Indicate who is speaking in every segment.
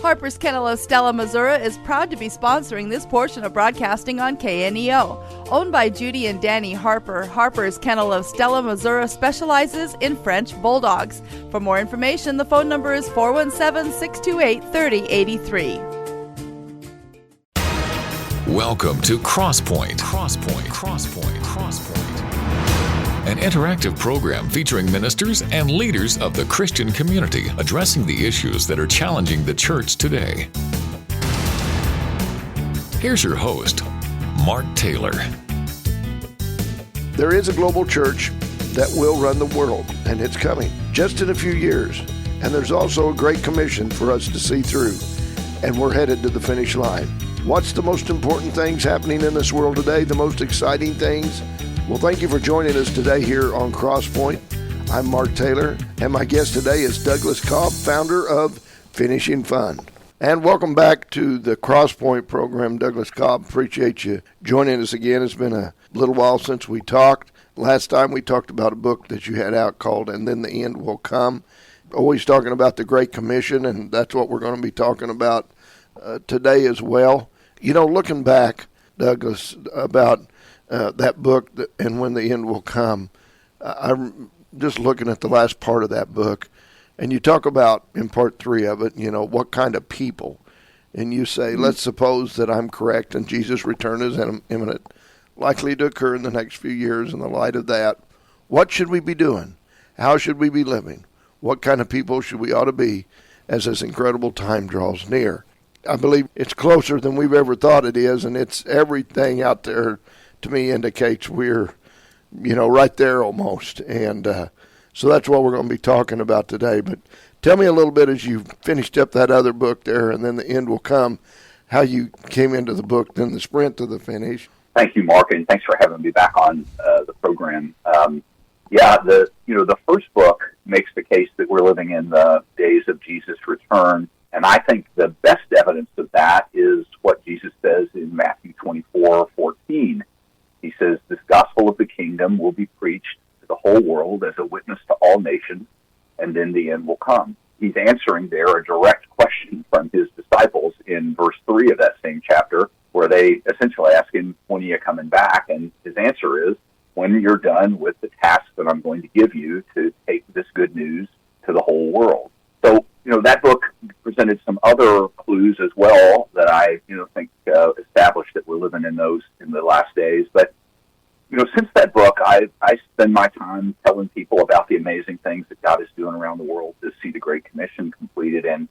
Speaker 1: Harper's Kennel Stella, Missouri is proud to be sponsoring this portion of broadcasting on KNEO. Owned by Judy and Danny Harper, Harper's Kennel of Stella, Missouri specializes in French Bulldogs. For more information, the phone number is 417-628-3083.
Speaker 2: Welcome to Crosspoint. An interactive program featuring ministers and leaders of the Christian community addressing the issues that are challenging the church today. Here's your host, Mark Taylor.
Speaker 3: There is a global church that will run the world, and it's coming just in a few years. And there's also a great commission for us to see through, and we're headed to the finish line. What's the most important things happening in this world today, the most exciting things? Well, thank you for joining us today here on Crosspoint. I'm Mark Taylor, and my guest today is Douglas Cobb, founder of Finishing Fun. And welcome back to the Crosspoint program, Douglas Cobb. Appreciate you joining us again. It's been a little while since we talked. Last time we talked about a book that you had out called And Then the End Will Come. Always talking about the Great Commission, and that's what we're going to be talking about today as well. You know, looking back, Douglas, about that book, And When the End Will Come, I'm just looking at the last part of that book, and you talk about, in part 3 of it, you know, what kind of people. And you say, let's suppose that I'm correct and Jesus' return is imminent, likely to occur in the next few years. In the light of that, what should we be doing? How should we be living? What kind of people should we ought to be as this incredible time draws near? I believe it's closer than we've ever thought it is, and it's everything out there to me indicates we're, right there almost. And so that's what we're going to be talking about today. But tell me a little bit, as you finished up that other book there, And Then the End Will Come, how you came into the book, then the sprint to the finish.
Speaker 4: Thank you, Mark, and thanks for having me back on the program. The first book makes the case that we're living in the days of Jesus' return. And I think the best evidence of that is what Jesus says in Matthew 24:14. He says, this gospel of the kingdom will be preached to the whole world as a witness to all nations, and then the end will come. He's answering there a direct question from his disciples in verse 3 of that same chapter, where they essentially ask him, when are you coming back? And his answer is, when you're done with the task that I'm going to give you to take this good news to the whole world. So, that book presented some other clues as well that I, think established that we're living in those in the last days. But, since that book, I spend my time telling people about the amazing things that God is doing around the world to see the Great Commission completed. And,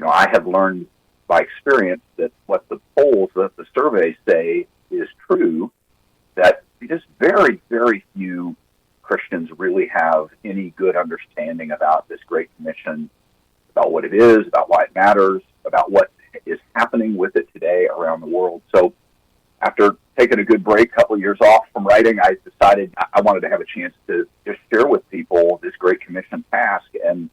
Speaker 4: I have learned by experience that what the polls, the surveys say is true, that just very, very few Christians really have any good understanding about this Great Commission, about what it is, about why it matters, about what is happening with it today around the world. So after taking a good break, a couple of years off from writing, I decided I wanted to have a chance to just share with people this Great Commission task and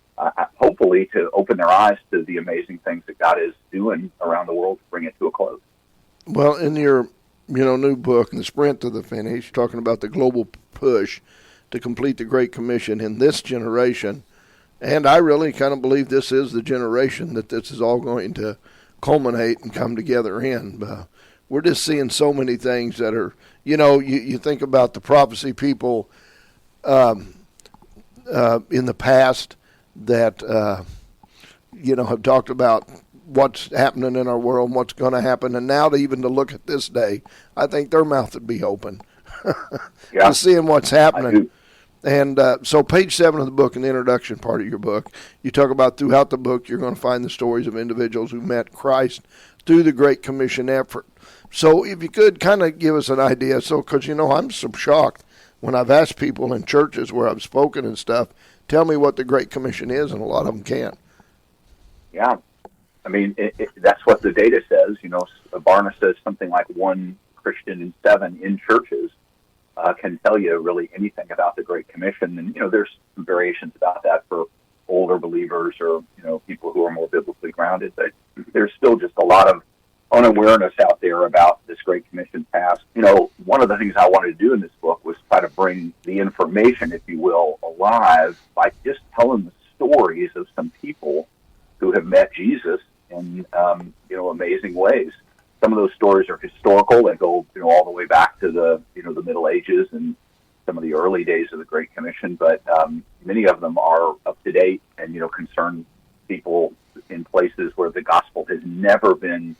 Speaker 4: hopefully to open their eyes to the amazing things that God is doing around the world to bring it to a close.
Speaker 3: Well, in your new book, The Sprint to the Finish, talking about the global push to complete the Great Commission in this generation, and I really kind of believe this is the generation that this is all going to culminate and come together in. We're just seeing so many things that are, you think about the prophecy people in the past that, have talked about what's happening in our world and what's going to happen. And now to look at this day, I think their mouth would be open to seeing what's happening. And so page 7 of the book, in the introduction part of your book, you talk about throughout the book you're going to find the stories of individuals who met Christ through the Great Commission effort. So if you could kind of give us an idea, because, I'm so shocked when I've asked people in churches where I've spoken and stuff, tell me what the Great Commission is, and a lot of them can't.
Speaker 4: Yeah. I mean, that's what the data says. Barna says something like 1 Christian in 7 in churches can tell you really anything about the Great Commission. And, there's some variations about that for older believers or, people who are more biblically grounded. But there's still just a lot of unawareness out there about this Great Commission task. One of the things I wanted to do in this book was try to bring the information, if you will, alive by just telling the stories of some people who have met Jesus and amazing ways. Some of those stories are historical. They go, all the way back to the Middle Ages and some of the early days of the Great Commission. But many of them are up to date and, concern people in places where the gospel has never been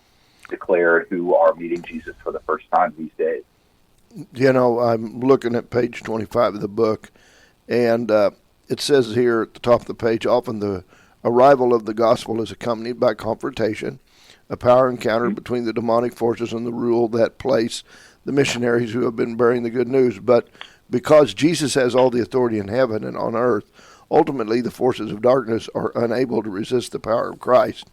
Speaker 4: declared who are meeting Jesus for the first time these days.
Speaker 3: I'm looking at page 25 of the book, and it says here at the top of the page, often the arrival of the gospel is accompanied by confrontation, a power encounter between the demonic forces and the rule that place the missionaries who have been bearing the good news. But because Jesus has all the authority in heaven and on earth, ultimately the forces of darkness are unable to resist the power of Christ.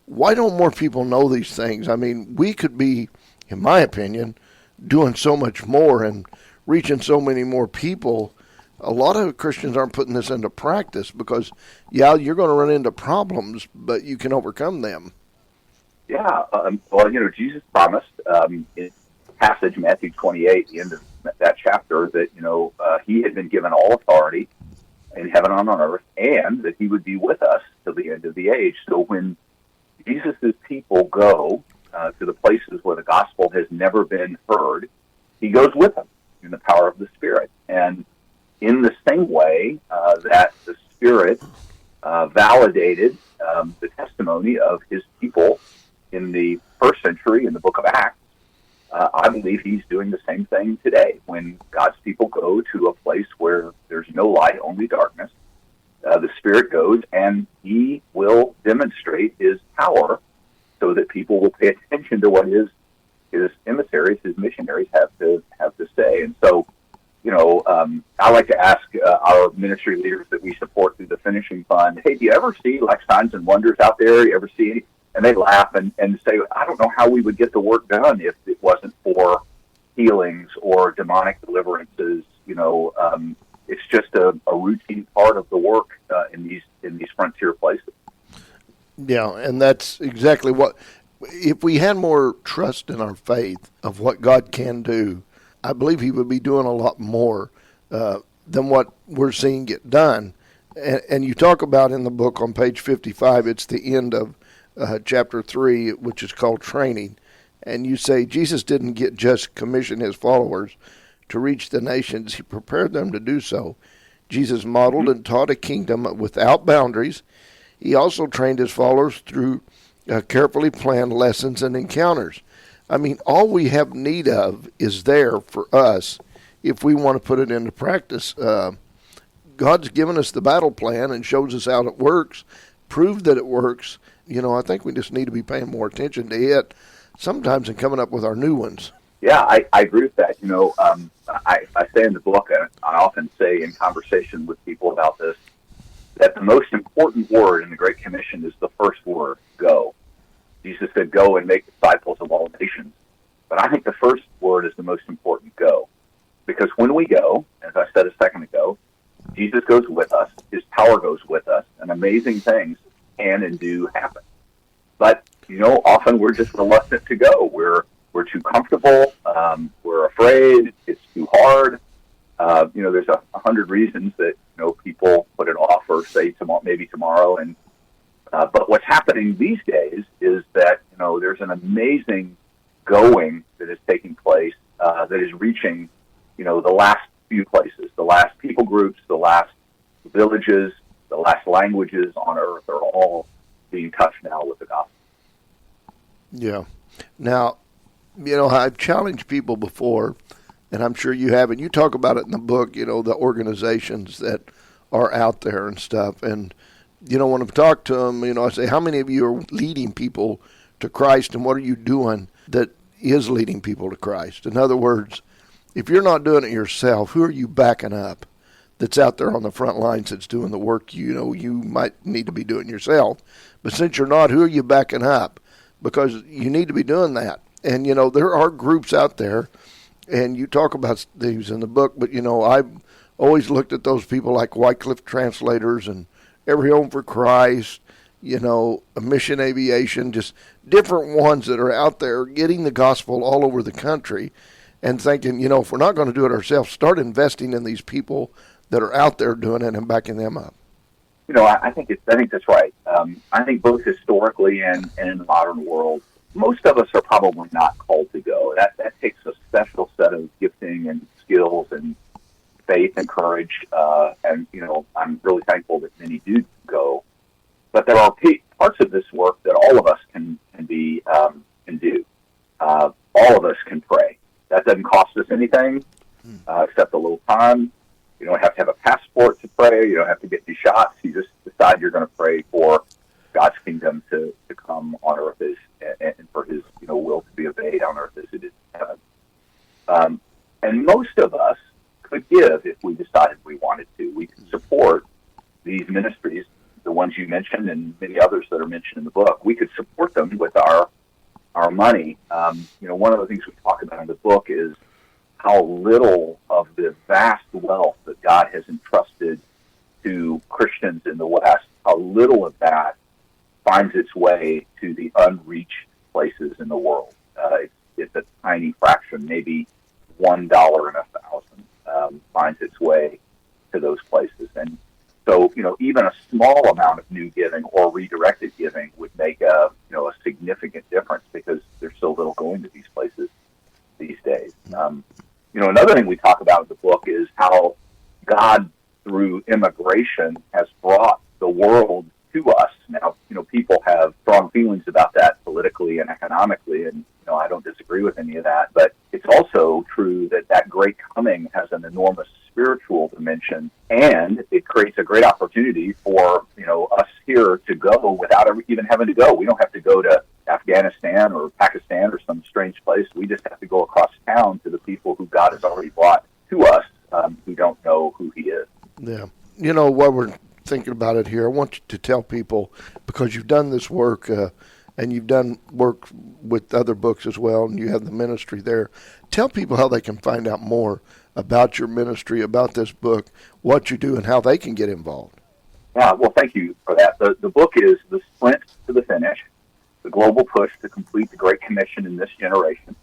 Speaker 3: Why don't more people know these things? I mean, we could be, in my opinion, doing so much more and reaching so many more people. A lot of Christians aren't putting this into practice because, you're going to run into problems, but you can overcome them.
Speaker 4: Yeah, Jesus promised in the passage, Matthew 28, the end of that chapter, that, he had been given all authority in heaven and on earth, and that he would be with us till the end of the age. So when Jesus' people go to the places where the gospel has never been heard, he goes with them in the power of the Spirit. And in the same way that the Spirit validated the testimony of his people in the first century in the book of Acts, I believe he's doing the same thing today. When God's people go to a place where there's no light, only darkness, the Spirit goes and he will demonstrate his power so that people will pay attention to what his emissaries, his missionaries have to say. And so, I like to ask our ministry leaders that we support through the Finishing Fund, hey, do you ever see like signs and wonders out there? Do you ever see any? And they laugh and say, I don't know how we would get the work done if it wasn't for healings or demonic deliverances. It's just a routine part of the work in these frontier places.
Speaker 3: Yeah, and that's exactly what. If we had more trust in our faith of what God can do, I believe he would be doing a lot more than what we're seeing get done. And you talk about in the book on page 55, it's the end of chapter 3, which is called Training. And you say Jesus didn't just commission his followers to reach the nations. He prepared them to do so. Jesus modeled and taught a kingdom without boundaries. He also trained his followers through carefully planned lessons and encounters. I mean, all we have need of is there for us if we want to put it into practice. God's given us the battle plan and shows us how it works, proved that it works. I think we just need to be paying more attention to it sometimes and coming up with our new ones.
Speaker 4: Yeah, I agree with that. I say in the book, and I often say in conversation with people about this, that the most important word in the Great Commission is the first word, go. Jesus said, go and make disciples of all nations. But I think the first word is the most important, go. Because when we go, as I said a second ago, Jesus goes with us, his power goes with us, and amazing things can and do happen. But, often we're just reluctant to go. We're too comfortable. We're afraid. It's too hard. There's 100 reasons that, people put it off or say maybe tomorrow. And but what's happening these days is that, there's an amazing going that is taking place that is reaching, the last few places, the last people groups, the last villages, the last languages on earth are all being touched now with the gospel.
Speaker 3: Yeah. Now, I've challenged people before, and I'm sure you have, and you talk about it in the book, the organizations that are out there and stuff. And, when I talk to them, I say, how many of you are leading people to Christ, and what are you doing that is leading people to Christ? In other words, if you're not doing it yourself, who are you backing up that's out there on the front lines that's doing the work you might need to be doing yourself? But since you're not, who are you backing up? Because you need to be doing that. And, there are groups out there, and you talk about these in the book, but, I've always looked at those people like Wycliffe Translators and Every Home for Christ, Mission Aviation, just different ones that are out there getting the gospel all over the country and thinking, if we're not going to do it ourselves, start investing in these people that are out there doing it and backing them up.
Speaker 4: I think that's right. I think both historically and in the modern world, most of us are probably not called to go. That takes a special set of gifting and skills and faith and courage. And I'm really thankful that many do go. But there are parts of this work that all of us can do. All of us can pray. That doesn't cost us anything except a little time. You don't have to have a passport to pray. You don't have to get these shots. You just decide you're going to pray for God's kingdom to come on earth and for His will to be obeyed on earth as it is in heaven. And most of us could give if we decided we wanted to. We can support these ministries, the ones you mentioned and many others that are mentioned in the book. We could support them with our money. One of the things we talk about in the book is how little of the vast wealth that God has entrusted to Christians in the West, how little of that finds its way to the unreached places in the world. It's a tiny fraction, maybe $1 in 1,000 finds its way to those places. And so, even a small amount of new giving or redirected giving would make a significant difference because there's so little going to these places these days. Another thing we talk about in the book is how God, through immigration, has brought the world to us. Now, people have strong feelings about that politically and economically, and I don't disagree with any of that. But it's also true that great coming has an enormous spiritual dimension, and it creates a great opportunity for us here to go without even having to go. We don't have to go to Afghanistan or Pakistan or some strange place. We just have to go across town to the people who God has already brought to us who don't know who He is.
Speaker 3: Yeah. While we're thinking about it here, I want you to tell people, because you've done this work and you've done work with other books as well, and you have the ministry there. Tell people how they can find out more about your ministry, about this book, what you do, and how they can get involved.
Speaker 4: Yeah, well, thank you for that. The book is The Sprint to the Finish, the global push to complete the Great Commission in this generation.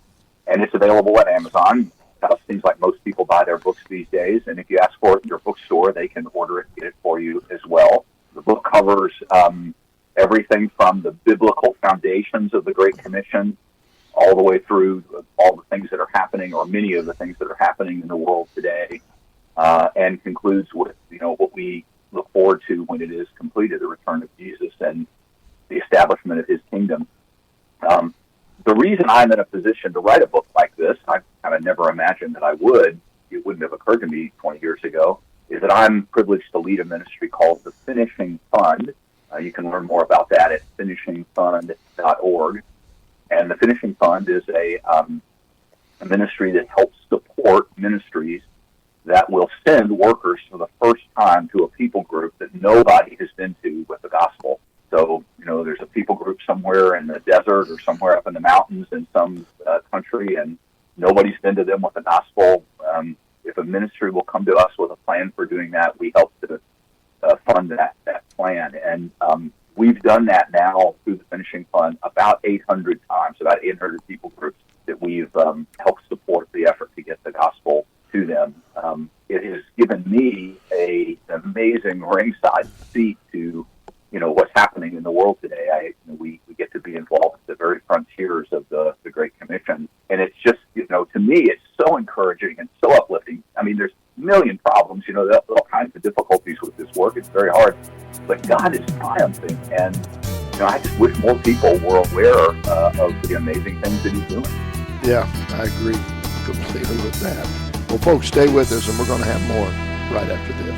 Speaker 4: And it's available at Amazon. It seems like most people buy their books these days. And if you ask for it in your bookstore, they can order it and get it for you as well. The book covers everything from the biblical foundations of the Great Commission all the way through all the things that are happening, or many of the things that are happening in the world today, and concludes with what we look forward to when it is completed, the return of Jesus and the establishment of His kingdom. The reason I'm in a position to write a book like this, I kind of never imagined that I would, it wouldn't have occurred to me 20 years ago, is that I'm privileged to lead a ministry called the Finishing Fund. You can learn more about that at finishingfund.org. And the Finishing Fund is a ministry that helps support ministries that will send workers for the first time to a people group that nobody has been to with the gospel. So, there's a people group somewhere in the desert or somewhere up in the mountains in some country, and nobody's been to them with the gospel. If a ministry will come to us with a plan for doing that, we help to fund that plan. And we've done that now through the Finishing Fund about 800 times, about 800 people groups that we've helped support the effort to get the gospel to them. It has given me an amazing ringside seat to what's happening in the world today. We get to be involved at the very frontiers of the Great Commission. And it's just, to me, it's so encouraging and so uplifting. I mean, there's a million problems, there's all kinds of difficulties with this work. It's very hard. But God is triumphing. And, I just wish more people were aware of the amazing things that He's doing.
Speaker 3: Yeah, I agree completely with that. Well, folks, stay with us, and we're going to have more right after this.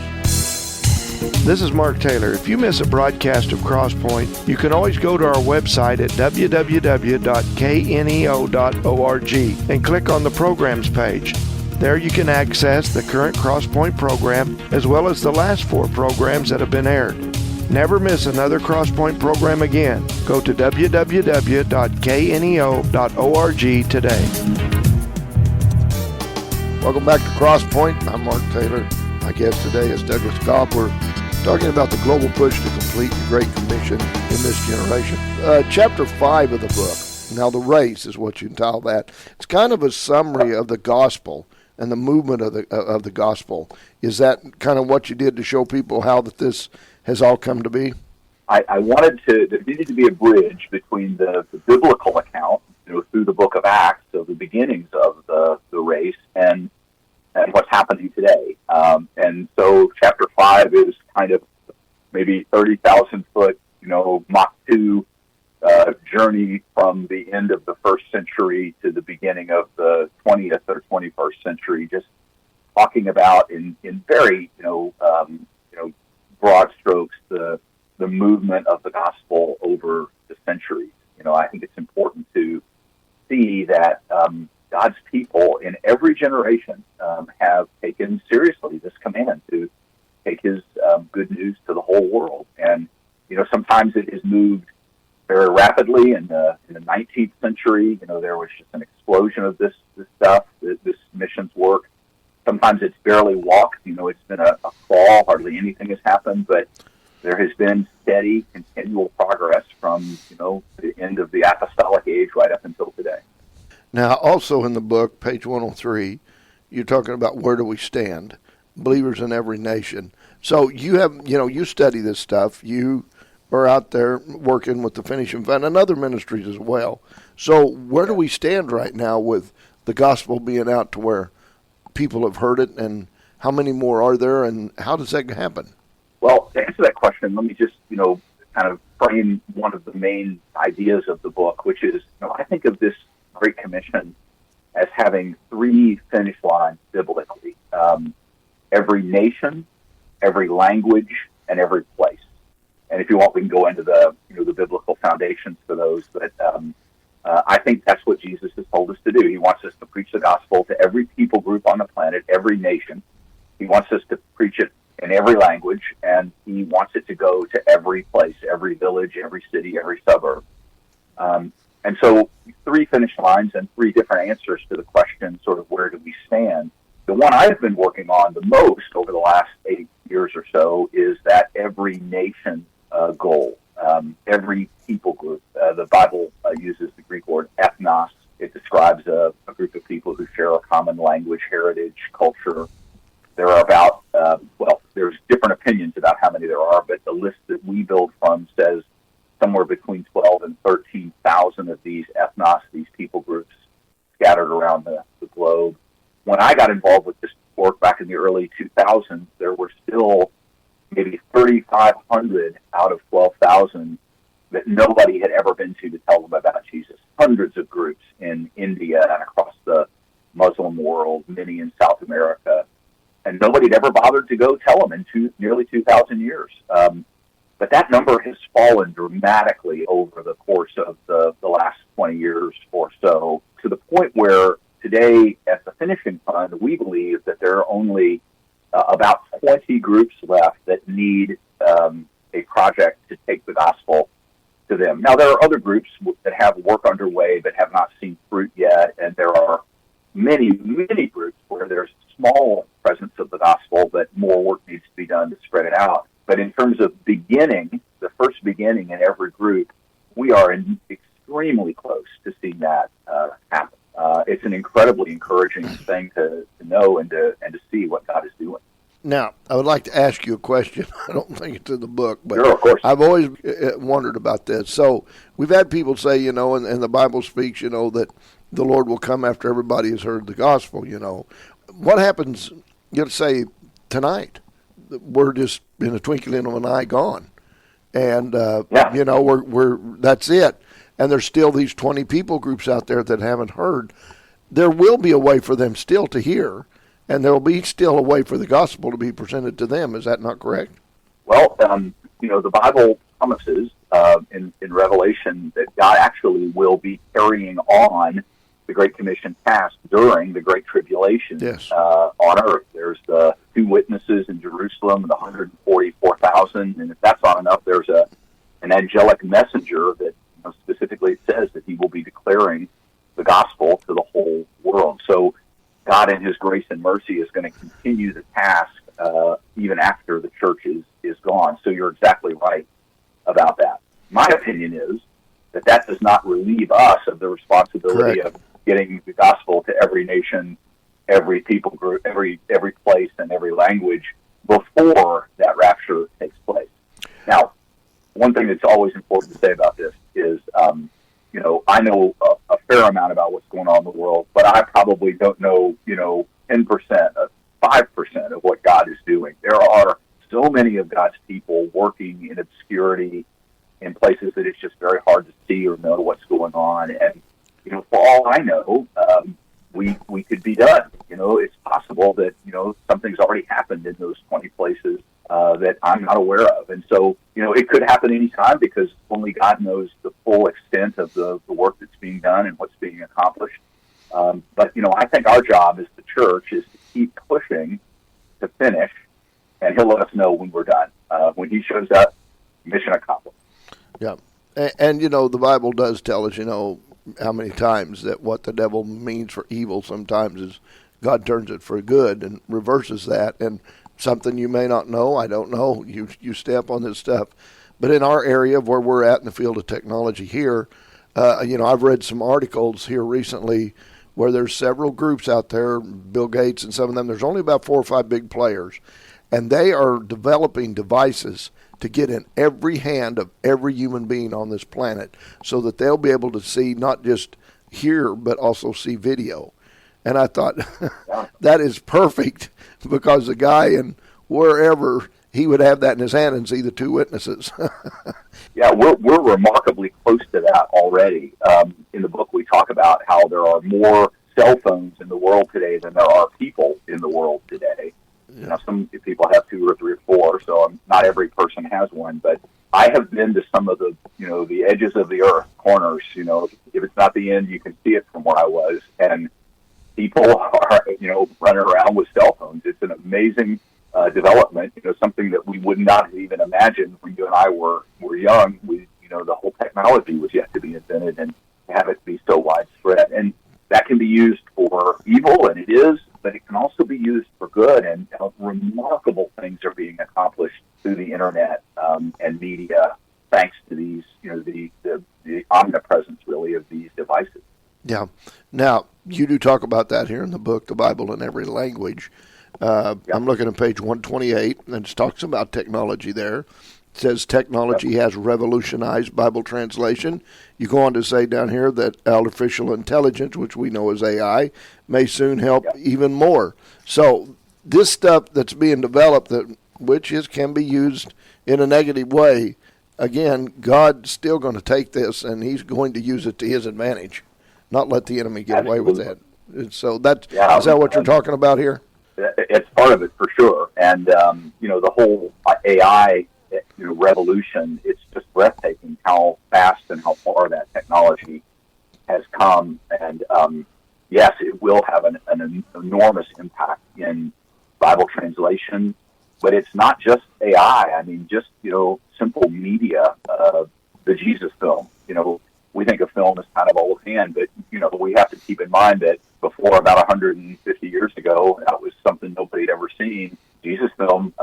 Speaker 3: This is Mark Taylor. If you miss a broadcast of Crosspoint, you can always go to our website at www.kneo.org and click on the programs page. There you can access the current Crosspoint program as well as the last 4 programs that have been aired. Never miss another Crosspoint program again. Go to www.kneo.org today. Welcome back to Crosspoint. I'm Mark Taylor. My guest today is Douglas Cobb. We're talking about the global push to complete the Great Commission in this generation. Chapter 5 of the book, now the race is what you entitle that. It's kind of a summary of the gospel and the movement of the gospel. Is that kind of what you did to show people how that this has all come to be?
Speaker 4: I wanted to, there needed to be a bridge between the biblical account, through the book of Acts, of the beginnings of the race, and what's happening today. And so chapter 5 is kind of maybe 30,000 foot, Mach 2 journey from the end of the first century to the beginning of the 20th or 21st century, just talking about in very, broad strokes, the movement of the gospel over the centuries. I think it's important to see that God's people in every generation have taken seriously this command to take his good news to the whole world. And, sometimes it has moved very rapidly. In the 19th century, there was just an explosion of this stuff, this missions work. Sometimes it's barely walked. It's been a crawl. Hardly anything has happened, but there has been steady, continual progress from, the end of the apostolic age right up until today.
Speaker 3: Now, also in the book, page 103, you're talking about where do we stand, believers in every nation. So you have, you study this stuff. You are out there working with the Finishing Fund and other ministries as well. So where do we stand right now with the gospel being out to where people have heard it, and how many more are there, and how does that happen?
Speaker 4: Well, to answer that question, let me just, kind of frame one of the main ideas of the book, which is, I think of this Great Commission as having three finish lines biblically. Every nation, every language, and every place. And if you want, we can go into the biblical foundations for those. But I think that's what Jesus has told us to do. He wants us to preach the gospel to every people group on the planet, every nation. He wants us to preach it in every language, and he wants it to go to every place, every village, every city, every suburb. And so three finish lines and three different answers to the question, sort of where do we stand? The one I've been working on the most over the last 8 years or so is that every nation goal, every people group. The Bible uses the Greek word ethnos. It describes a group of people who share a common language, heritage, culture. There are about, there's different opinions about how many there are, but the list that we build from says somewhere between 12 and 13,000 of these ethnos, these people groups, scattered around the globe. When I got involved with this work back in the early 2000s, there were still maybe 3,500 out of 12,000 that nobody had ever been to tell them about Jesus. Hundreds of groups in India and across the Muslim world, many in South America, and nobody had ever bothered to go tell them in nearly 2,000 years. But that number has fallen dramatically over the course of the last 20 years or so, to the point where today at the Finishing Fund, we believe that there are only about 20 groups left that need a project to take the gospel to them. Now, there are other groups that have work underway but have not seen fruit yet, and there are many, many groups where there's small presence of the gospel, but more work needs to be done to spread it out. But in terms of beginning, the first beginning in every group, we are extremely close to seeing that happen. It's an incredibly encouraging thing to know and to see what God is doing.
Speaker 3: Now, I would like to ask you a question. I don't think it's in the book, but
Speaker 4: sure, of course.
Speaker 3: I've always wondered about this. So we've had people say, and the Bible speaks, that the Lord will come after everybody has heard the gospel, What happens, say, tonight? We're just in a twinkling of an eye gone. And, we're that's it. And there's still these 20 people groups out there that haven't heard. There will be a way for them still to hear, and there will be still a way for the gospel to be presented to them. Is that not correct?
Speaker 4: Well, the Bible promises in Revelation that God actually will be carrying on the Great Commission task during the Great Tribulation on earth. There's the 2 witnesses in Jerusalem, the 144,000, and if that's not enough, there's an angelic messenger that specifically it says that he will be declaring the gospel to the whole world. So God in his grace and mercy is going to continue the task even after the church is gone. So you're exactly right about that. My opinion is that does not relieve us of the responsibility of getting the gospel to every nation, every people group, every place, and every language before that rapture takes place. Now, one thing that's always important to say about this is, I know a fair amount about what's going on in the world, but I probably don't know, 10%, 5% of what God is doing. There are so many of God's people working in obscurity in places that it's just very hard to see or know what's going on. And, for all I know, we could be done. It's possible that, something's already happened in those 20 places that I'm not aware of. And so, it could happen anytime because only God knows the full extent of the work that's being done and what's being accomplished. But, I think our job as the church is to keep pushing to finish, and he'll let us know when we're done. When he shows up, mission accomplished.
Speaker 3: Yeah. And the Bible does tell us, how many times that what the devil means for evil sometimes is God turns it for good and reverses that. And something you may not know, I don't know, you step on this stuff. But in our area of where we're at in the field of technology here, I've read some articles here recently where there's several groups out there, Bill Gates and some of them, there's only about 4 or 5 big players, and they are developing devices to get in every hand of every human being on this planet so that they'll be able to see, not just hear, but also see video. And I thought, that is perfect, because the guy in wherever, he would have that in his hand and see the 2 witnesses.
Speaker 4: Yeah, we're remarkably close to that already. In the book, we talk about how there are more cell phones in the world today than there are people in the world today. Yeah. Now, some people have 2 or 3 or 4, so not every person has one. But I have been to some of the, the edges of the earth, corners. If it's not the end, you can see it from where I was. And people are, running around with cell phones. It's an amazing development. Something that we would not have even imagined when you and I were young. The whole technology was yet to be invented, and to have it be so widespread. And that can be used for evil, and it is, but it can also be used for good, and remarkable things are being accomplished through the internet and media, thanks to these, the omnipresence, really, of these devices.
Speaker 3: Yeah. Now, you do talk about that here in the book, The Bible in Every Language. I'm looking at page 128, and it talks about technology there. It says technology has revolutionized Bible translation. You go on to say down here that artificial intelligence, which we know as AI, may soon help even more. So this stuff that's being developed, can be used in a negative way, again, God's still going to take this, and he's going to use it to his advantage, not let the enemy get away with that. And so is that what you're talking about here?
Speaker 4: It's part of it for sure. And, the whole AI revolution, it's just breathtaking how fast and how far that technology has come. And yes, it will have an enormous impact in Bible translation, but it's not just AI. I mean, just, simple media, the Jesus film, we think of film as kind of old hand, but, we have to keep in mind that before about 150 years ago, that was something nobody had ever seen. Jesus film,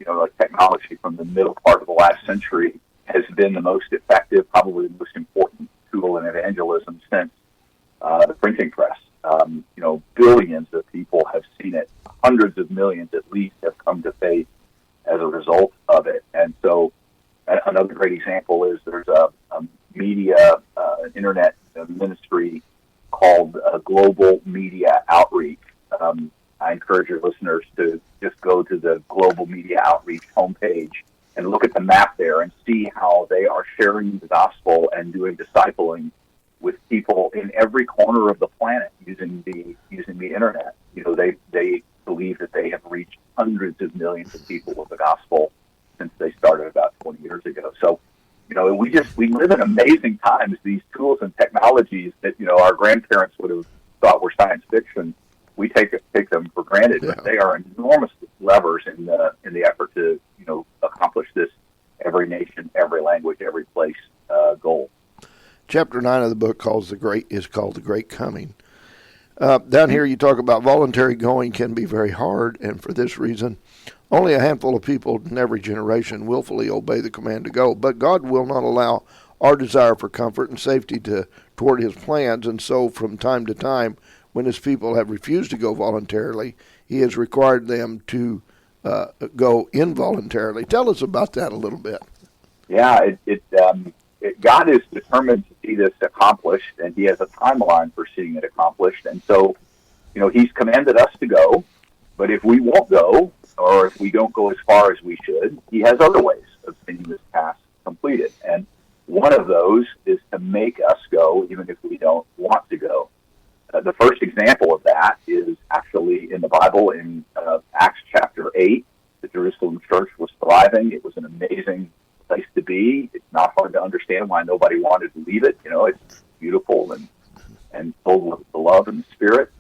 Speaker 4: like technology from the middle part of the last century has been the most effective, probably the most important tool in evangelism since the printing press. Billions of people have seen it. Hundreds of millions at least have come to faith as a result of it. And so another great example is there's a media, internet ministry called Global Media Outreach. I encourage your listeners to just go to the Global Media Outreach homepage and look at the map there and see how they are sharing the gospel and doing discipling with people in every corner of the planet using the internet. They believe that they have reached hundreds of millions of people with the gospel since they started about 20 years ago. So, we live in amazing times. These tools and technologies that, our grandparents would have thought were science fiction, we take them for granted, but they are enormous levers in the effort to, accomplish this every nation, every language, every place goal.
Speaker 3: Chapter 9 of the book is called The Great Coming. Down here you talk about voluntary going can be very hard, and for this reason, only a handful of people in every generation willfully obey the command to go. But God will not allow our desire for comfort and safety toward his plans, and so from time to time, when his people have refused to go voluntarily, he has required them to go involuntarily. Tell us about that a little bit.
Speaker 4: Yeah, God is determined to see this accomplished, and He has a timeline for seeing it accomplished. And so, He's commanded us to go, but if we won't go, or if we don't go as far as we should, He has other ways of seeing this task completed. And one of those is to make us go, even if we don't want to go. The first example of that is actually in the Bible in Acts chapter 8. The Jerusalem church was thriving. It was an amazing place to be. It's not hard to understand why nobody wanted to leave it. It's beautiful and filled with the love and the Spirit.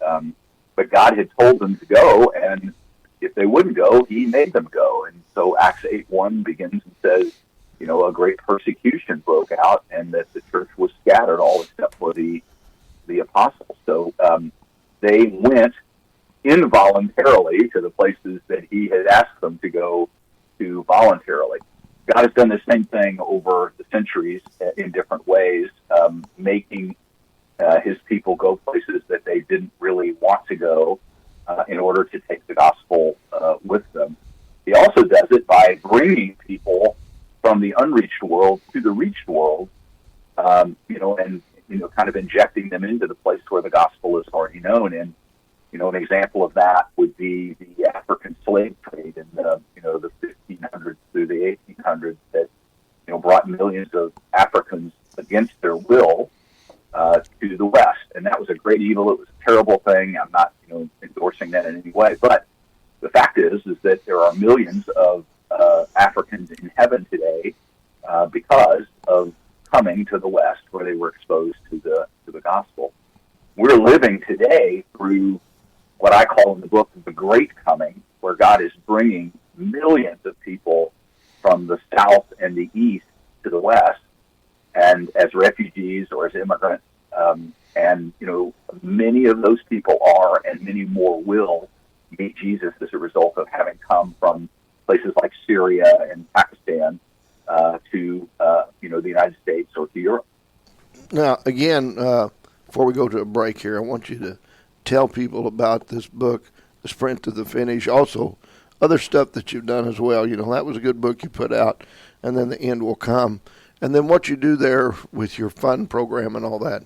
Speaker 4: But God had told them to go, and if they wouldn't go, He made them go. And so Acts 8:1 begins and says, a great persecution broke out, and that the church was scattered, all except for the apostles. So they went involuntarily to the places that He had asked them to go to voluntarily. God has done the same thing over the centuries in different ways, making His people go places that they didn't really want to go in order to take the gospel with them. He also does it by bringing people from the unreached world to the reached world, and kind of injecting them into the place where the gospel is already known. And an example of that would be the African slave trade in the 1500s through the 1800s that brought millions of Africans against their will to the West, and that was a great evil. It was a terrible thing. I'm not endorsing that in any way, but the fact is that there are millions of Africans in heaven today because of coming to the West, where they were exposed to the gospel. We're living today through what I call in the book the Great Coming, where God is bringing millions of people from the South and the East to the West, and as refugees or as immigrants. And many of those people are, and many more will meet Jesus as a result of having come from places like Syria and Pakistan to the United States or to Europe.
Speaker 3: Now, again, before we go to a break here, I want you to tell people about this book, The Sprint to the Finish. Also, other stuff that you've done as well. That was a good book you put out, and then The End Will Come. And then what you do there with your fun program and all that.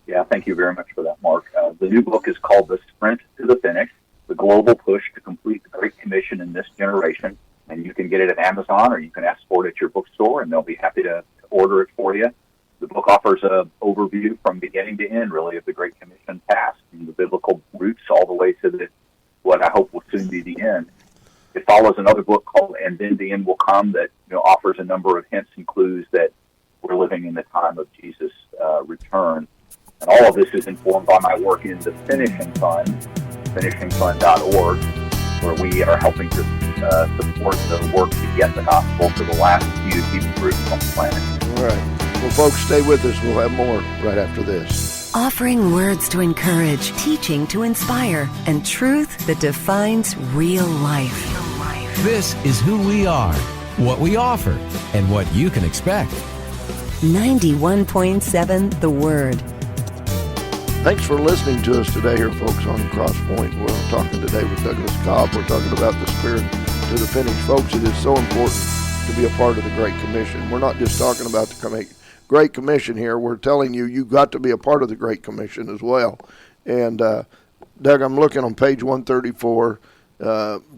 Speaker 4: Yeah, thank you very much for that, Mark. The new book is called The Sprint to the Finish, the global push to complete the Great Commission in this generation. And you can get it at Amazon, or you can ask for it at your bookstore, and they'll be happy to order it for you. The book offers an overview from beginning to end, really, of the Great Commission task, from the biblical roots all the way to what I hope will soon be the end. It follows another book called And Then the End Will Come that offers a number of hints and clues that we're living in the time of Jesus' return. And all of this is informed by my work in the Finishing Fund, finishingfund.org, where we are helping to support the work to get the gospel to the last few people groups on the planet.
Speaker 3: All right. Well, folks, stay with us. We'll have more right after this.
Speaker 5: Offering words to encourage, teaching to inspire, and truth that defines real life.
Speaker 6: This is who we are, what we offer, and what you can expect.
Speaker 5: 91.7 The Word.
Speaker 3: Thanks for listening to us today here, folks, on Crosspoint. We're talking today with Douglas Cobb. We're talking about the Spirit to the Finish. Folks, it is so important to be a part of the Great Commission. We're not just talking about the Great Commission here. We're telling you got to be a part of the Great Commission as well. And, Doug, I'm looking on page 134.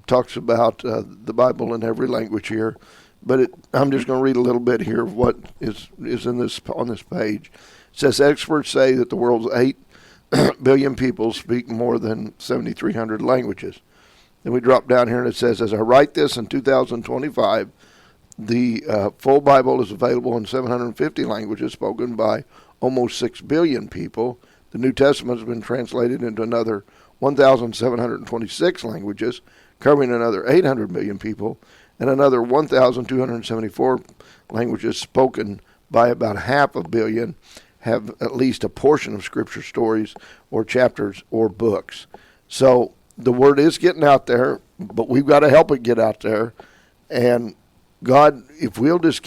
Speaker 3: Talks about the Bible in every language here. But I'm just going to read a little bit here of what is in on this page. It says, experts say that the world's 8 billion people speak more than 7,300 languages. Then we drop down here and it says, as I write this in 2025, the full Bible is available in 750 languages spoken by almost 6 billion people. The New Testament has been translated into another 1,726 languages, covering another 800 million people, and another 1,274 languages spoken by about 500 million have at least a portion of Scripture stories or chapters or books. So the word is getting out there, but we've got to help it get out there. And God, if we'll just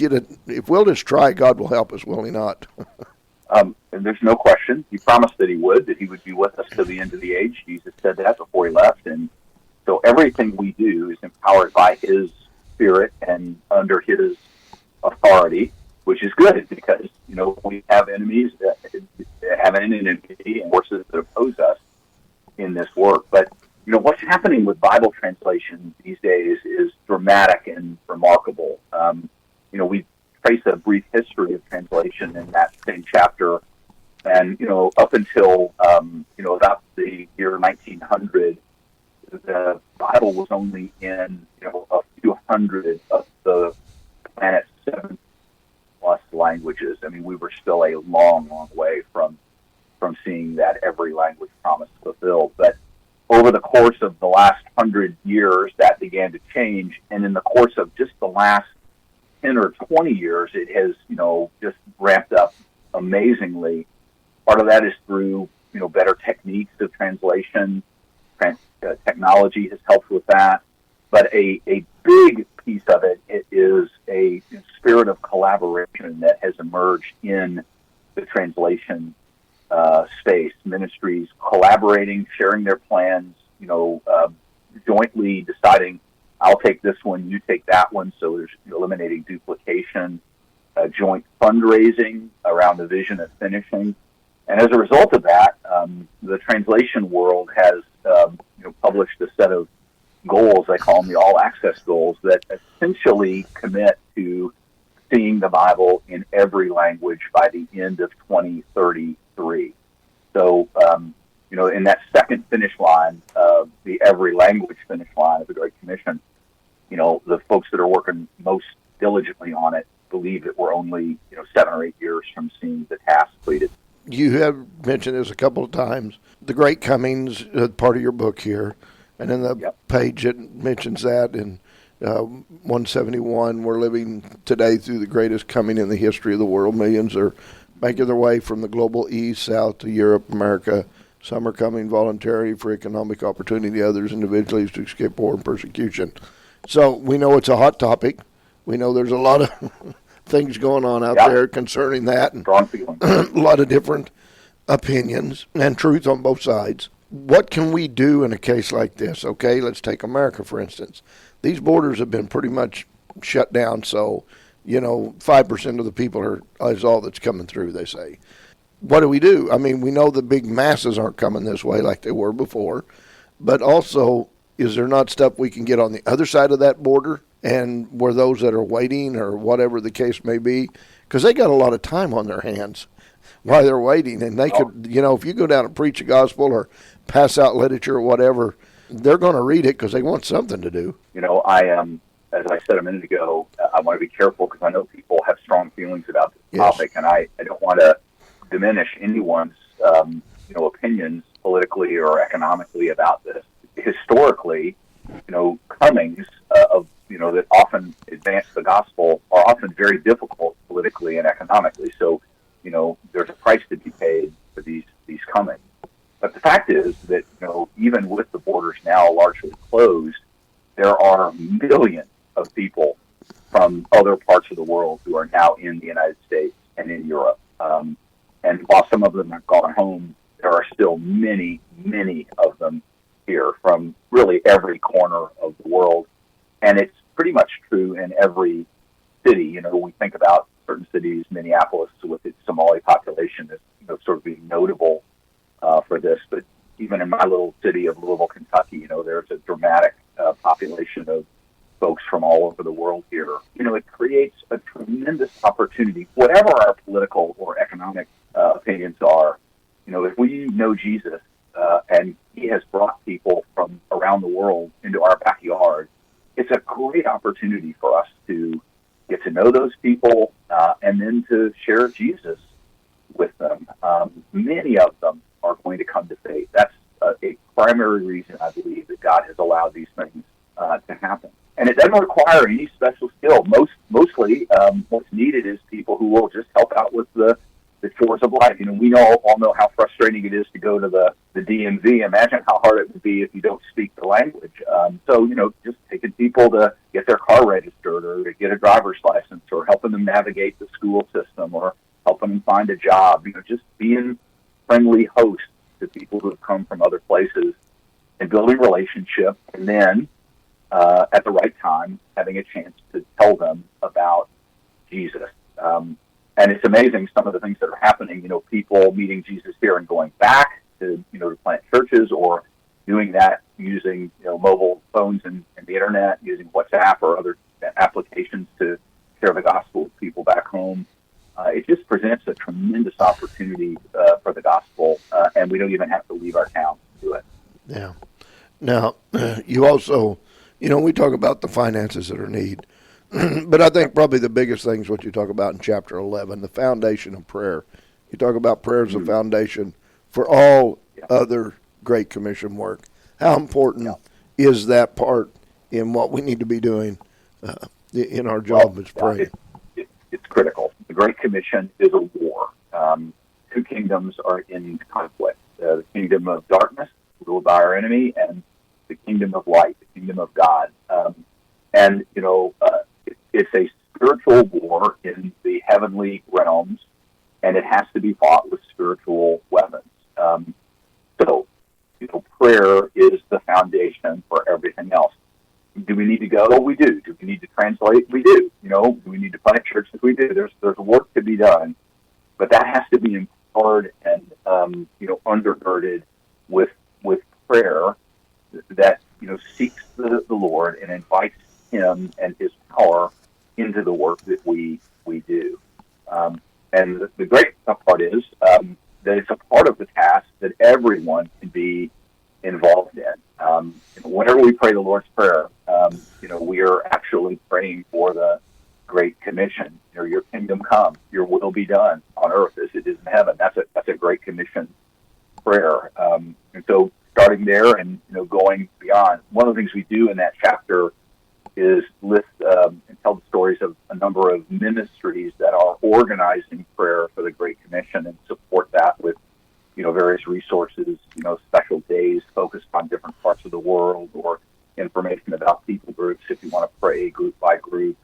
Speaker 3: try, God will help us, will He not?
Speaker 4: And there's no question. He promised that He would be with us to the end of the age. Jesus said that before He left. And so everything we do is empowered by His Spirit and under His authority, which is good because, we have enemies that have an enemy and forces that oppose us in this work. But, what's happening with Bible translation these days is dramatic and remarkable. We trace a brief history of translation in that same chapter. And, up until, about the year 1900, the Bible was only in, a few hundred of the planet's 7+ languages. I mean, we were still a long, long way from seeing that every language promise fulfilled. But over the course of the last 100 years, that began to change. And in the course of just the last 10 or 20 years, it has, just ramped up amazingly. Part of that is through, better techniques of translation. Technology has helped with that. But a big piece of it is a spirit of collaboration that has emerged in the translation space. Ministries collaborating, sharing their plans, jointly deciding, I'll take this one, you take that one. So there's eliminating duplication, joint fundraising around the vision of finishing. And as a result of that, the translation world has published a set of goals, I call them the all-access goals, that essentially commit to seeing the Bible in every language by the end of 2033. So, in that second finish line, the every language finish line of the Great Commission, the folks that are working most diligently on it believe that we're only, 7 or 8 years from seeing the task completed.
Speaker 3: You have mentioned this a couple of times. The Great Comings, part of your book here, and in the page it mentions that in 171, we're living today through the greatest coming in the history of the world. Millions are making their way from the global east, south to Europe, America. Some are coming voluntarily for economic opportunity, others individually to escape war and persecution. So we know it's a hot topic. We know there's a lot of things going on out there concerning that, and a lot of different opinions and truth on both sides. What can we do in a case like this? Okay, let's take America, for instance. These borders have been pretty much shut down, so, 5% of the people is all that's coming through, they say. What do we do? I mean, we know the big masses aren't coming this way like they were before, but also, is there not stuff we can get on the other side of that border, and where those that are waiting or whatever the case may be, because they got a lot of time on their hands while they're waiting, and they could, if you go down and preach the gospel or pass out literature or whatever, they're going to read it because they want something to do.
Speaker 4: I am, as I said a minute ago, I want to be careful because I know people have strong feelings about this topic, and I don't want to diminish anyone's, opinions politically or economically about this. Historically, comings of, that often advance the gospel are often very difficult politically and economically. So, there's a price to be paid for these comings. But the fact is that, even with the borders now largely closed, there are millions of people from other parts of the world who are now in the United States and in Europe. And while some of them have gone home, there are still many, many of them here from really every corner of the world. And it's pretty much true in every city. We think about certain cities, Minneapolis with its Somali population is, sort of being notable for this. But even in my little city of Louisville, Kentucky, there's a dramatic population of folks from all over the world here. It creates a tremendous opportunity, whatever our political or economic opinions are. If we know Jesus and he has brought people from around the world into our backyard, it's a great opportunity for us to get to know those people and then to share Jesus with them. Many of them are going to come to faith. That's a primary reason I believe that God has allowed these things to happen. And it doesn't require any special skill. Mostly, what's needed is people who will just help out with the chores of life. We all know how frustrating it is to go to the DMV. Imagine how hard it would be if you don't speak the language. So, just taking people to get their car registered or to get a driver's license or helping them navigate the school system or helping them find a job, just being friendly hosts to people who have come from other places and building relationship, and then at the right time having a chance to tell them about Jesus. And it's amazing some of the things that are happening, people meeting Jesus here and going back to plant churches, or doing that using, mobile phones and the internet, using WhatsApp or other applications to share the gospel with people back home. It just presents a tremendous opportunity for the gospel, and we don't even have to leave our town to do it.
Speaker 3: Yeah. Now, you also, we talk about the finances that are needed, but I think probably the biggest thing is what you talk about in chapter 11, the foundation of prayer. You talk about prayer as a foundation for all other Great Commission work. How important is that part in what we need to be doing in our job as praying?
Speaker 4: It's critical. The Great Commission is a war. Two kingdoms are in conflict. The kingdom of darkness, ruled by our enemy, and the kingdom of light, the kingdom of God. It's a spiritual war in the heavenly realms, and it has to be fought with spiritual weapons. Prayer is the foundation for everything else. Do we need to go? We do. Do we need to translate? We do. Do we need to plant churches? We do. There's work to be done, but that has to be empowered and undergirded with prayer that seeks the Lord and invites Him and His power into the work that we do. And the great part is that it's a part of the task that everyone can be involved in. Whenever we pray the Lord's Prayer, we are actually praying for the Great Commission. Your kingdom come, your will be done on earth as it is in heaven. That's a Great Commission prayer. And so starting there and going beyond, one of the things we do in that chapter is list and tell the stories of a number of ministries that are organizing prayer for the Great Commission and support that with various resources, special days focused on different parts of the world, or information about people groups if you want to pray group by group.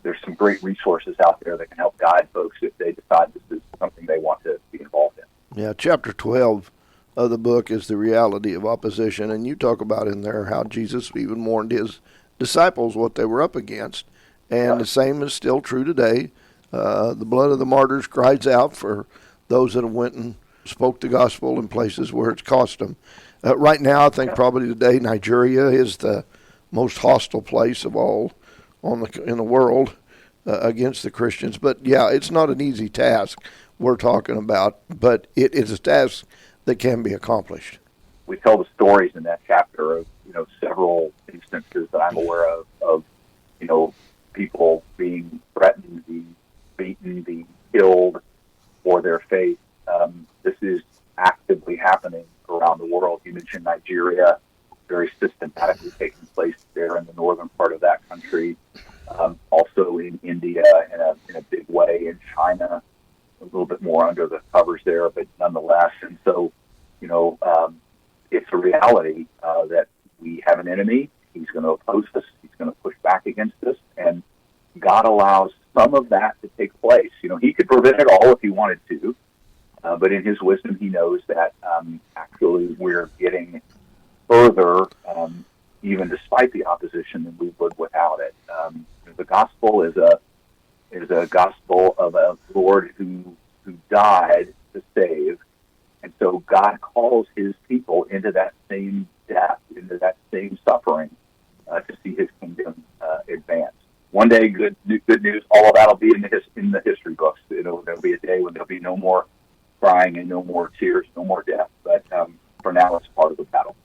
Speaker 4: There's some great resources out there that can help guide folks if they decide this is something they want to be involved in.
Speaker 3: Yeah, chapter 12 of the book is the reality of opposition, and you talk about in there how Jesus even warned his disciples what they were up against, and the same is still true today. The blood of the martyrs cries out for those that have went and spoke the gospel in places where it's cost them. Right now, I think probably today, Nigeria is the most hostile place of all in the world against the Christians. But yeah, it's not an easy task we're talking about, but it is a task that can be accomplished.
Speaker 4: We tell the stories in that chapter of several instances that I'm aware of people being threatened, being beaten, being killed for their faith. This is actively happening around the world. You mentioned Nigeria, very systematically taking place there in the northern part of that country. Also in India in a big way, in China, a little bit more under the covers there, but nonetheless. And so, it's a reality that we have an enemy. He's going to oppose us. He's going to push back against us. And God allows some of that to take place. He could prevent it all if he wanted to. But in his wisdom, he knows that actually we're getting further, even despite the opposition, than we would without it. The gospel is a gospel of a Lord who died to save, and so God calls His people into that same death, into that same suffering, to see His kingdom advance. One day, good news. All of that'll be in the history books. There'll be a day when there'll be no more crying and no more tears, no more death. But for now, it's part of the battle.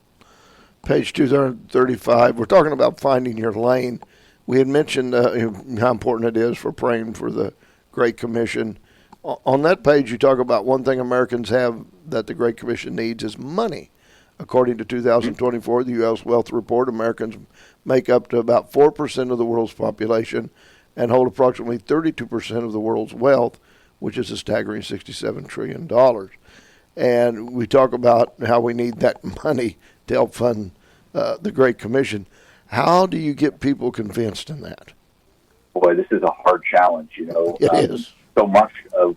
Speaker 3: Page 235, we're talking about finding your lane. We had mentioned how important it is for praying for the Great Commission. On that page, you talk about one thing Americans have that the Great Commission needs is money. According to 2024, the U.S. Wealth Report, Americans make up to about 4% of the world's population and hold approximately 32% of the world's wealth, which is a staggering $67 trillion. And we talk about how we need that money to help fund the Great Commission. How do you get people convinced in that?
Speaker 4: Boy, this is a hard challenge.
Speaker 3: It is.
Speaker 4: So much of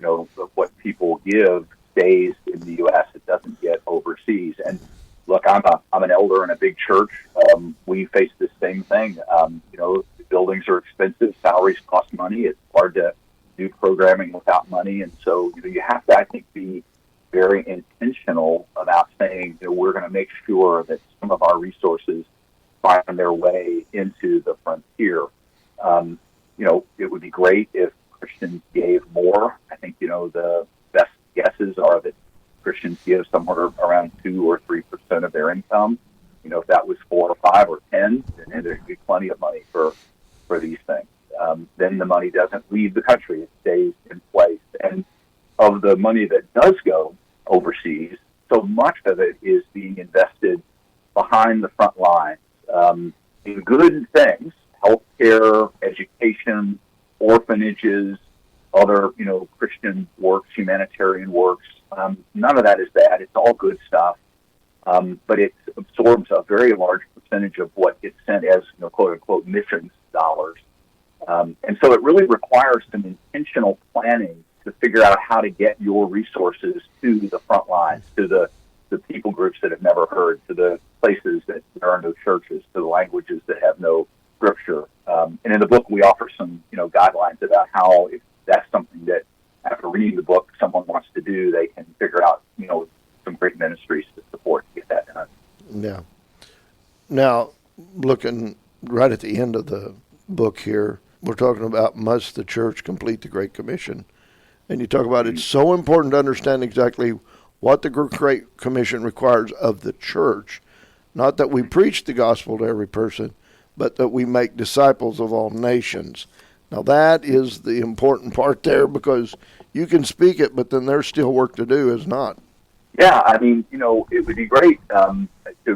Speaker 4: of what people give stays in the U.S. It doesn't get overseas. And look, I'm an elder in a big church. We face the same thing. Buildings are expensive. Salaries cost money. It's hard to do programming without money. And so, you have to, I think, be very intentional about saying, we're going to make sure that some of our resources find their way into the frontier. It would be great if Christians gave more. I think, the best guesses are that Christians give somewhere around 2 or 3% of their income. If that was 4 or 5 or 10, then there'd be plenty of money for these things. Then the money doesn't leave the country; it stays in place. And of the money that does go overseas, so much of it is being invested behind the front lines in good things: healthcare, education, orphanages, other Christian works, humanitarian works. None of that is bad; it's all good stuff. But it absorbs a very large percentage of what gets sent as, quote unquote, missions dollars. And so it really requires some intentional planning to figure out how to get your resources to the front lines, to the people groups that have never heard, to the places that there are no churches, to the languages that have no scripture. And in the book, we offer some, guidelines about how, if that's something that after reading the book someone wants to do, they can figure out, some great ministries to support to get that done.
Speaker 3: Yeah. Now, looking right at the end of the book here, we're talking about must the church complete the Great Commission? And you talk about it's so important to understand exactly what the Great Commission requires of the church, not that we preach the gospel to every person, but that we make disciples of all nations. Now, that is the important part there, because you can speak it, but then there's still work to do, is not?
Speaker 4: Yeah, I mean, it would be great to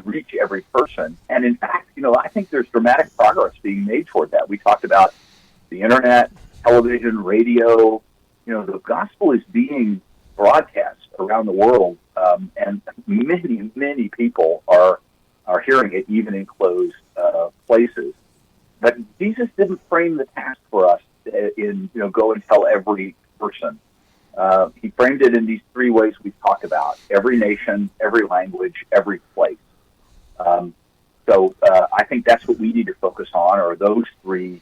Speaker 4: reach every person. And in fact, I think there's dramatic progress being made toward that. We talked about the internet, television, radio. The gospel is being broadcast around the world, and many, many people are hearing it, even in closed places. But Jesus didn't frame the task for us in, go and tell every person. He framed it in these 3 ways we've talked about: every nation, every language, every place. So I think that's what we need to focus on, are those 3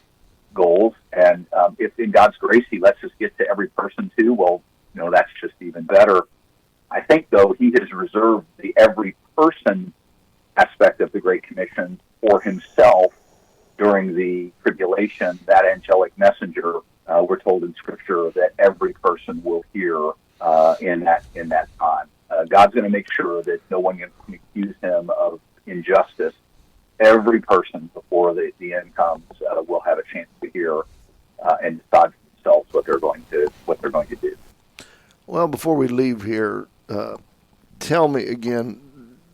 Speaker 4: goals. And if in God's grace He lets us get to every person too, well, that's just even better. I think, though, He has reserved the every person aspect of the Great Commission for Himself during the tribulation. That angelic messenger, we're told in Scripture, that every person will hear in that time. God's going to make sure that no one can accuse Him of injustice. Every person, before the end comes, will have a chance to hear and decide for themselves what they're going to do.
Speaker 3: Well, before we leave here, tell me again,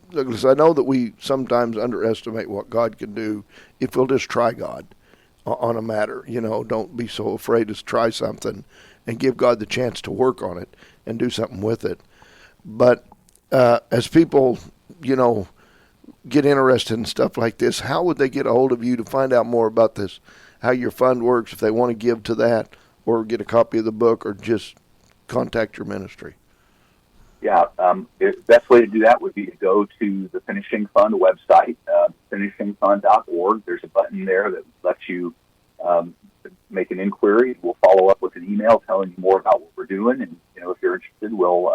Speaker 3: because I know that we sometimes underestimate what God can do if we'll just try God on a matter. Don't be so afraid to try something and give God the chance to work on it and do something with it. But as people, get interested in stuff like this, how would they get a hold of you to find out more about this, how your fund works, if they want to give to that or get a copy of the book or just contact your ministry?
Speaker 4: Yeah, the best way to do that would be to go to the Finishing Fund website, finishingfund.org. There's a button there that lets you make an inquiry. We'll follow up with an email telling you more about what we're doing, and if you're interested, we'll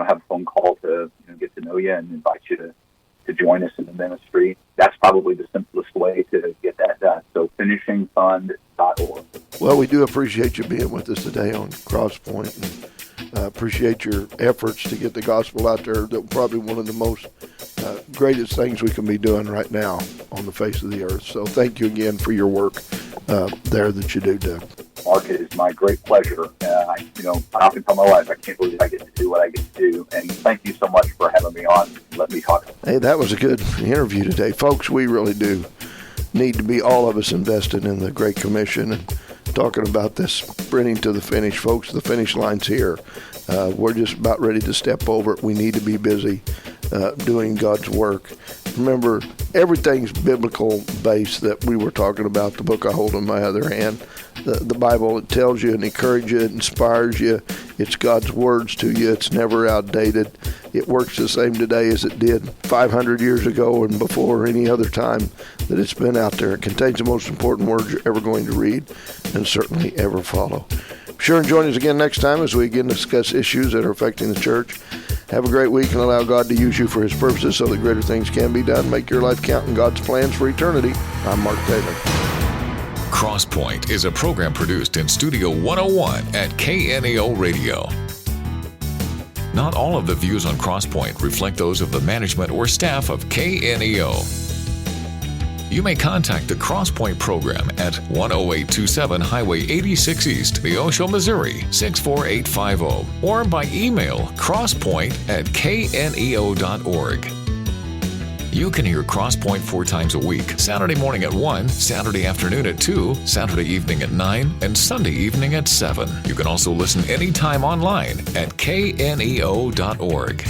Speaker 4: have a phone call to get to know you and invite you to join us in the ministry. That's probably the simplest way to get that done. So finishingfund.org.
Speaker 3: Well, we do appreciate you being with us today on Crosspoint, and appreciate your efforts to get the gospel out there. That's probably one of the most greatest things we can be doing right now on the face of the earth. So thank you again for your work there that you do, Doug.
Speaker 4: Mark, it is my great pleasure. I often tell my wife, I can't believe I get to do what I get to do. And thank you so much for having me on. Let me talk.
Speaker 3: Hey, that was a good interview today. Folks, we really do need to be, all of us, invested in the Great Commission and talking about this sprinting to the finish. Folks, the finish line's here. We're just about ready to step over it. We need to be busy. doing God's work. Remember, everything's biblical based that we were talking about, the book I hold in my other hand. The Bible, it tells you and encourages you, it inspires you. It's God's words to you. It's never outdated. It works the same today as it did 500 years ago and before any other time that it's been out there. It contains the most important words you're ever going to read and certainly ever follow. Be sure and join us again next time as we again discuss issues that are affecting the church. Have a great week and allow God to use you for His purposes so that greater things can be done. Make your life count in God's plans for eternity. I'm Mark Taylor.
Speaker 2: Crosspoint is a program produced in Studio 101 at KNEO Radio. Not all of the views on Crosspoint reflect those of the management or staff of KNEO. You may contact the Crosspoint program at 10827 Highway 86 East, Neosho, Missouri 64850, or by email crosspoint@kneo.org. You can hear Crosspoint 4 times a week, Saturday morning at 1, Saturday afternoon at 2, Saturday evening at 9, and Sunday evening at 7. You can also listen anytime online at kneo.org.